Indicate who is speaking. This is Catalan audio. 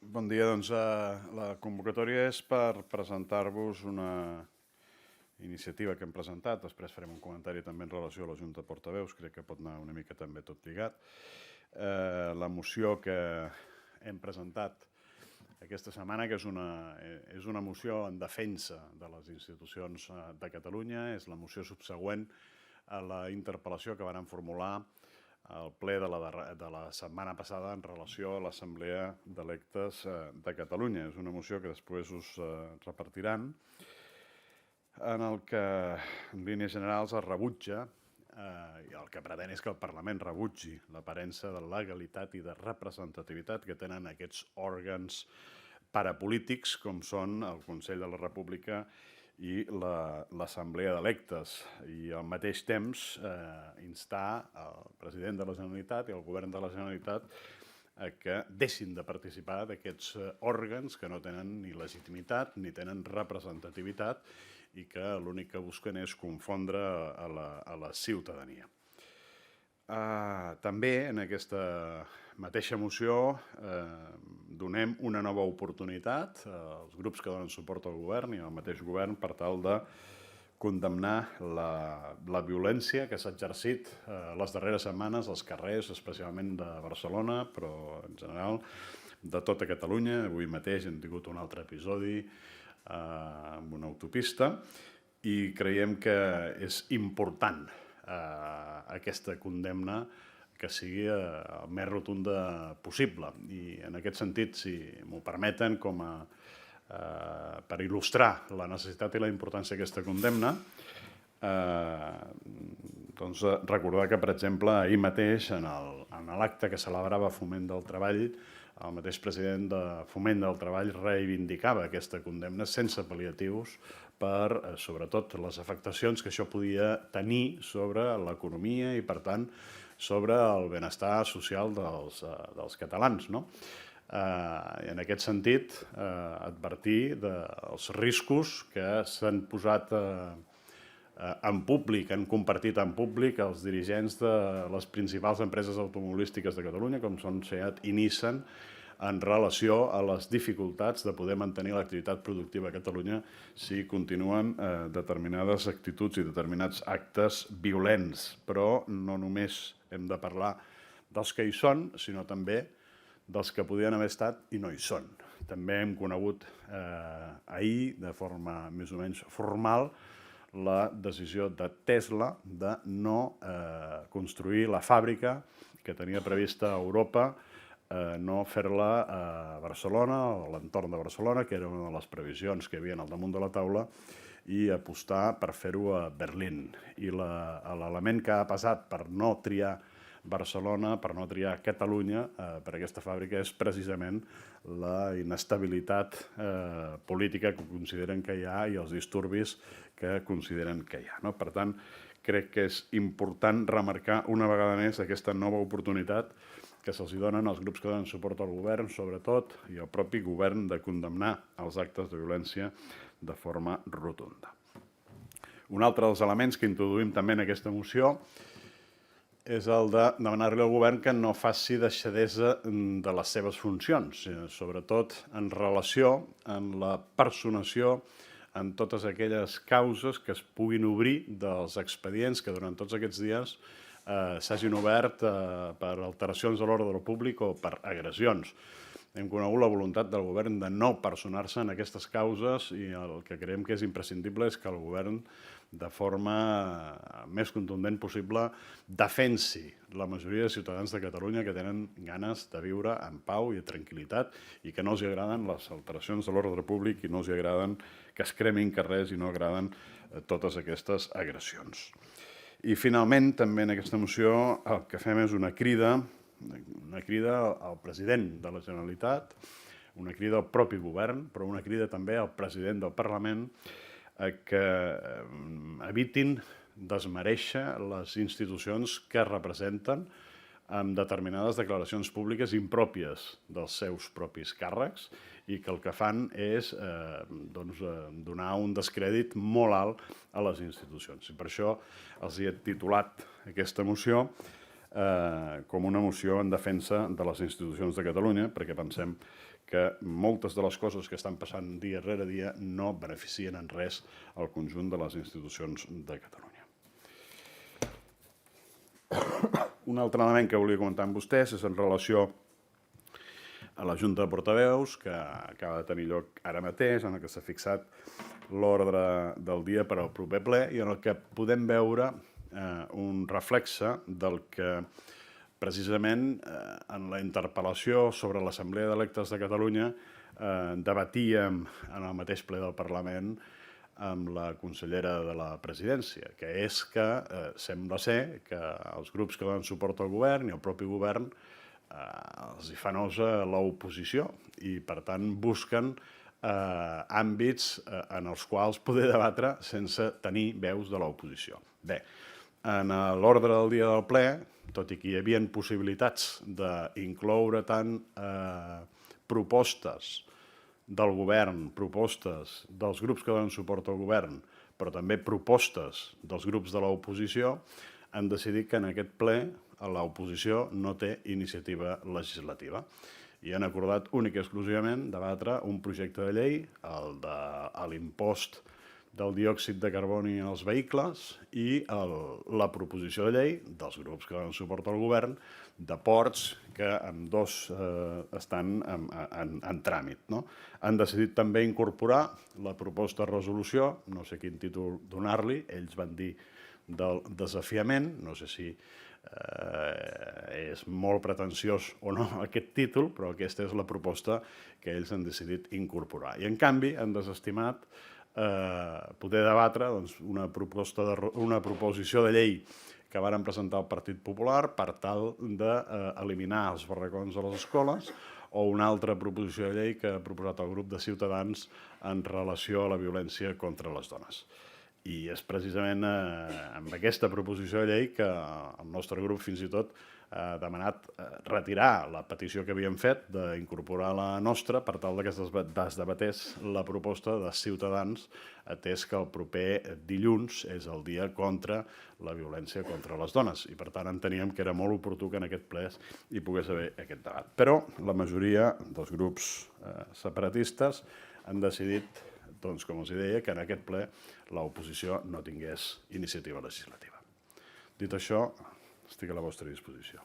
Speaker 1: Bon dia, doncs la convocatòria és per presentar-vos una iniciativa que hem presentat, després farem un comentari també en relació a la Junta de Portaveus, crec que pot anar una mica també tot lligat. La moció que hem presentat aquesta setmana, que és una moció en defensa de les institucions de Catalunya, és la moció subsegüent a la interpel·lació que varen formular al ple de la setmana passada en relació a l'Assemblea d'Electes de Catalunya. És una moció que després us repartiran, en el que, en línies generals, es rebutja i el que pretén és que el Parlament rebutgi l'aparença de legalitat i de representativitat que tenen aquests òrgans parapolítics com són el Consell de la República i l'Assemblea d'Electes, i al mateix temps instar el president de la Generalitat i el govern de la Generalitat a que deixin de participar d'aquests òrgans que no tenen ni legitimitat ni tenen representativitat i que l'únic que busquen és confondre a la ciutadania. També en aquesta mateixa moció donem una nova oportunitat als grups que donen suport al govern i al mateix govern per tal de condemnar la violència que s'ha exercit les darreres setmanes als carrers, especialment de Barcelona, però en general de tota Catalunya. Avui mateix hem tingut un altre episodi amb una autopista i creiem que és important aquesta condemna que sigui el més rotunda possible. I en aquest sentit, si m'ho permeten, per il·lustrar la necessitat i la importància d'aquesta condemna, doncs recordar que, per exemple, ahir mateix, en l'acte que celebrava Foment del Treball, el mateix president de Foment del Treball reivindicava aquesta condemna sense pal·liatius per, sobretot, les afectacions que això podia tenir sobre l'economia i, per tant, sobre el benestar social dels catalans. I en aquest sentit, advertir dels riscos que s'han posat en públic, han compartit en públic els dirigents de les principals empreses automobilístiques de Catalunya, com són SEAT i Nissan, en relació a les dificultats de poder mantenir l'activitat productiva a Catalunya si continuen determinades actituds i determinats actes violents. Però no només hem de parlar dels que hi són, sinó també dels que podien haver estat i no hi són. També hem conegut ahir, de forma més o menys formal, la decisió de Tesla de no construir la fàbrica que tenia prevista a Europa, no fer-la a Barcelona o a l'entorn de Barcelona, que era una de les previsions que hi havia al damunt de la taula, i apostar per fer-ho a Berlín. I l'element que ha passat per no triar Barcelona, per no triar Catalunya per aquesta fàbrica, és precisament la inestabilitat política que consideren que hi ha i els disturbis que consideren que hi ha. Per tant, crec que és important remarcar una vegada més aquesta nova oportunitat que se'ls donen als grups que donen suport al govern, sobretot, i al propi govern, de condemnar els actes de violència de forma rotunda. Un altre dels elements que introduïm també en aquesta moció és el de demanar-li al govern que no faci deixadesa de les seves funcions, sobretot en relació amb la personació en totes aquelles causes que es puguin obrir dels expedients que durant tots aquests dies s'hagin obert per alteracions de l'ordre públic o per agressions. Hem conegut la voluntat del govern de no personar-se en aquestes causes i el que creiem que és imprescindible és que el govern, de forma més contundent possible, defensi la majoria de ciutadans de Catalunya que tenen ganes de viure en pau i tranquil·litat i que no els agraden les alteracions de l'ordre públic i no els agraden que es cremin carrers i no agraden totes aquestes agressions. I finalment, també en aquesta moció, el que fem és una crida al president de la Generalitat, una crida al propi govern, però una crida també al president del Parlament que evitin desmerèixer les institucions que representen amb determinades declaracions públiques impròpies dels seus propis càrrecs i que el que fan és donar un descrèdit molt alt a les institucions. I per això els he titulat aquesta moció com una moció en defensa de les institucions de Catalunya, perquè pensem que moltes de les coses que estan passant dia rere dia no beneficien en res al conjunt de les institucions de Catalunya. Un altre element que volia comentar amb vostès és en relació a la Junta de Portaveus, que acaba de tenir lloc ara mateix, en què s'ha fixat l'ordre del dia per al proper ple i en el que podem veure un reflexe del que precisament en la interpel·lació sobre l'Assemblea d'Electes de Catalunya debatíem en el mateix ple del Parlament amb la consellera de la Presidència, que és que sembla ser que els grups que donen suport al govern i el propi govern els hi fa nosa l'oposició i, per tant, busquen àmbits en els quals poder debatre sense tenir veus de l'oposició. Bé, en l'ordre del dia del ple, tot i que hi havia possibilitats d'incloure tant propostes del govern, propostes dels grups que donen suport al govern, però també propostes dels grups de l'oposició, han decidit que en aquest ple l'oposició no té iniciativa legislativa i han acordat únic i exclusivament debatre un projecte de llei, el de l'impost del diòxid de carboni als vehicles i la proposició de llei dels grups que donen suport al govern de ports que ambdós estan en tràmit. Han decidit també incorporar la proposta de resolució, no sé quin títol donar-li, ells van dir del desafiament, no sé si és molt pretensiós o no aquest títol, però aquesta és la proposta que ells han decidit incorporar. I en canvi han desestimat poder debatre una proposició de llei que varen presentar el Partit Popular per tal d'eliminar els barracons a les escoles o una altra proposició de llei que ha proposat el grup de Ciutadans en relació a la violència contra les dones. I és precisament amb aquesta proposició de llei que el nostre grup fins i tot ha demanat retirar la petició que havíem fet d'incorporar la nostra per tal que es debatés la proposta de Ciutadans, atès que el proper dilluns és el dia contra la violència contra les dones i per tant enteníem que era molt oportú que en aquest ple hi pogués haver aquest debat. Però la majoria dels grups separatistes han decidit, com els deia, que en aquest ple l'oposició no tingués iniciativa legislativa. Dit això, estic a la vostra disposició.